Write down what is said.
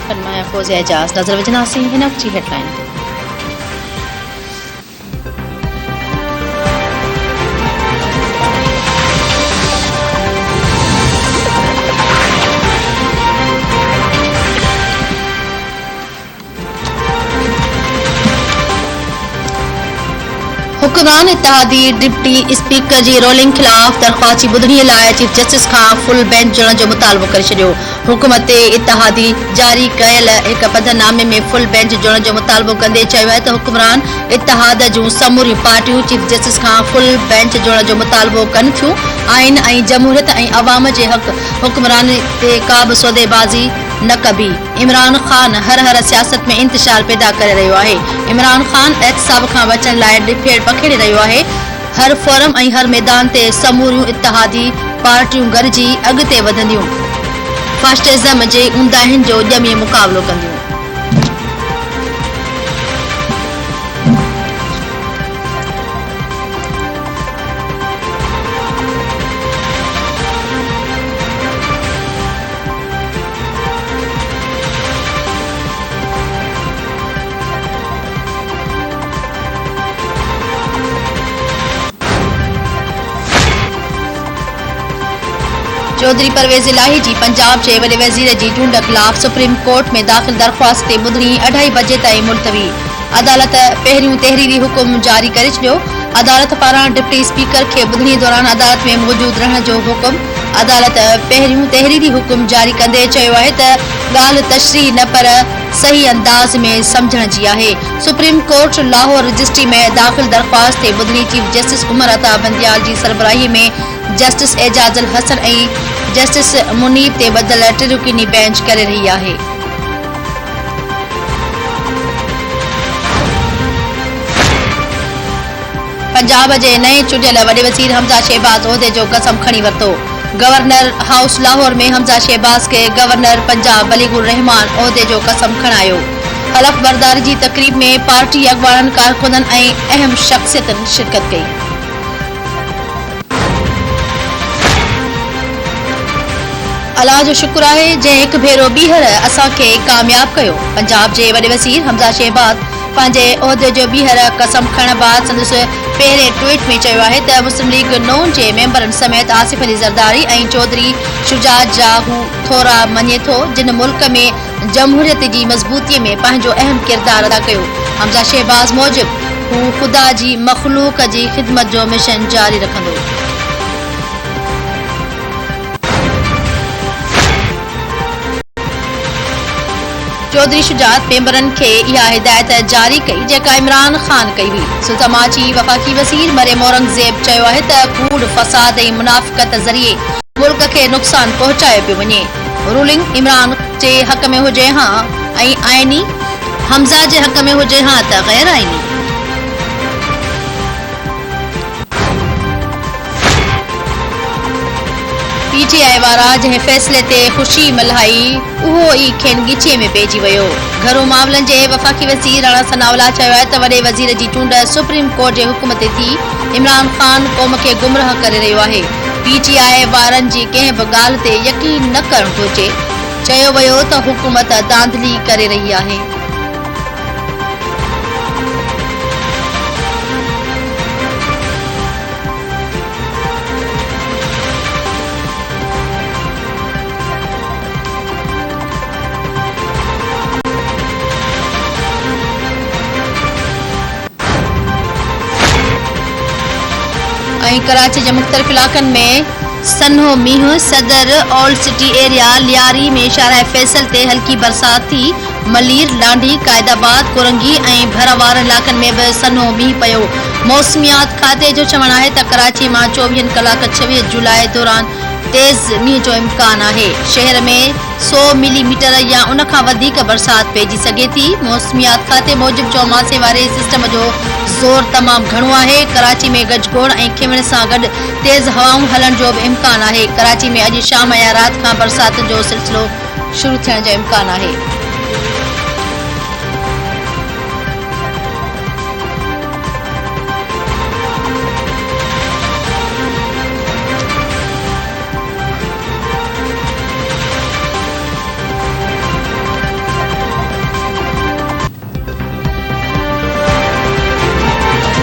फरमाया फौजिया एजाज। नजर विझंदासीं हिन वक्त जी हेडलाइन ते। हुक्मरान इत्तेहादी डिप्टी स्पीकर जी रोलिंग खिलाफ दरख्वास्त ॿुधणीअ लाइ चीफ जस्टिस खां फुल बेंच जोड़ण जो मुतालबो करे छॾियो। हुकूमत इत्तेहादी जारी कयल हिक बदनामे में फुल बेंच जोड़ण जो मुतालबो कंदे चयो आहे त हुक्मरान इत्तेहाद जूं समूरियूं पार्टियूं चीफ जस्टिस खां फुल बेंच जोड़ण जो मुतालबो कनि थियूं। आइन ऐं जमहूरियत ऐं अवाम जे हक़ हुक्मरान ते का बि सौदेबाज़ी न कबी। इमरान खान हर सियासत में इंतशार पैदा करे रहियो आहे। इमरान खान एहतसाब खां बचण लाइ ॾिफेड़ पखेड़े रहियो आहे। हर फोरम ऐं हर मैदान ते समूरियूं इत्तेहादी पार्टियूं गॾिजी अॻिते वधंदियूं, फाशिज़म जे ऊंदाहिनि जो ॼमी मुक़ाबलो कंदियूं। चौधरी परवेज़ इलाही जी पंजाब जे वॾे वज़ीर जी चूंड ख़िलाफ़ सुप्रीम कोर्ट में दाख़िल दरख़्वास्त ते ॿुधणी 2:30 बजे ताईं मुलतवी। अदालत पहिरियों तहरीरी हुकुम जारी करे छॾियो। अदालत पारां डिप्टी स्पीकर खे ॿुधणी दौरान अदालत में मौजूद रहण जो हुकुम। अदालत पहिरियों तहरीरी हुकुम जारी कंदे चयो आहे त ॻाल्हि तशरीह न पर सही अंदाज़ में समझण जी आहे। सुप्रीम कोर्ट लाहौर रजिस्ट्री में दाख़िल दरख़्वास्त ते ॿुधणी चीफ जस्टिस उमर अता बंदियाल जी सरबराही में जस्टिस एजाजुल हसन ऐं जस्टिस मुनीब ते बदल टिरुकिनी बेंच करे रही आहे। पंजाब जे नए चूंडियल वॾे वज़ीर हमज़ा शहबाज उहिदे जो कसम खणी वरितो। गवर्नर हाउस लाहौर में हमज़ा शहबाज खे गवर्नर पंजाब वलीगुल रहमान उहिदे जो कसम खणायो। हलफ बरदारी जी तकरीब में पार्टी अॻवाननि, कारकुननि ऐं अहम शख्सियतनि शिरकत कई। अल्लाह जो शुक्र आहे जंहिं हिकु भेरो ॿीहर असांखे कामयाब कयो। पंजाब जे वॾे वज़ीर हमज़ा शहबाज पंहिंजे उहिदे जो ॿीहर कसम खणण बाद संदसि पहिरें ट्वीट में चयो आहे त मुस्लिम लीग नून जे मेंबरनि समेत आसिफ अली ज़रदारी ऐं चौधरी शुजात जा हू थोरा मञे थो जिन मुल्क में जमहूरियत जी मज़बूतीअ में पंहिंजो अहम किरदारु अदा कयो। हमज़ा शहबाज मूजिब हू ख़ुदा जी मख़लूक जी ख़िदमत जो मिशन जारी रखंदो। चौधरी शुजात मेंबरनि खे इहा हिदायत जारी कई जेका इमरान खान कई हुई। सुतमाची वफ़ाक़ी वज़ीर मरियम औरंगज़ेब चयो आहे त कूड़, फसाद ऐं मुनाफ़िक़त ज़रिए मुल्क खे नुक़सान पहुचायो पियो वञे। रूलिंग इमरान जे हक़ में हुजे हां ऐं आइनी, हमज़ा जे हक़ में हुजे हां त गैर आइनी। पीटीआई वारा जंहिं फ़ैसिले ते ख़ुशी मल्हाई उहो ई खेनि ॻिचीअ में पइजी वियो। घरू मामलनि जे वफ़ाक़ी वज़ीर राणा सनाउल्लाह चयो आहे त वॾे वज़ीर जी चूंड सुप्रीम कोर्ट जे हुकुम ते थी। इमरान खान क़ौम खे गुमराह करे रहियो आहे। पीटीआई वारनि जी कंहिं बि ॻाल्हि ते यकीन न करणु घुरिजे। चयो वियो त हुकूमत धांधली करे रही आहे। ऐं कराची जे मुख़्तलिफ़ इलाक़नि में सन्हो मींहुं। सदर ओल्ड सिटी एरिया लियारी में शाराए फैसल ते हल्की बरसात थी। मलीर, लांडी, कायदाबाद, कोरंगी ऐं भर वारनि इलाक़नि में बि सन्हो मींहुं पियो। मौसमियात खाते जो चवणु आहे त कराची मां 24 कलाक 26 जुलाई दौरान तेज़ मींहुं जो इम्कान आहे। शहर में 100 मिलीमीटर या उन खां वधीक बरसात पइजी सघे थी। मौसमियात खाते मूजिब चौमासे वारे सिस्टम जो ज़ोर तमामु घणो आहे। कराची में गजगोड़ ऐं खिमण सां गॾु तेज़ हवाऊं हलण जो बि इम्कान आहे। कराची में अॼु शाम या राति खां बरसात जो सिलसिलो शुरू थियण जो इम्कान आहे।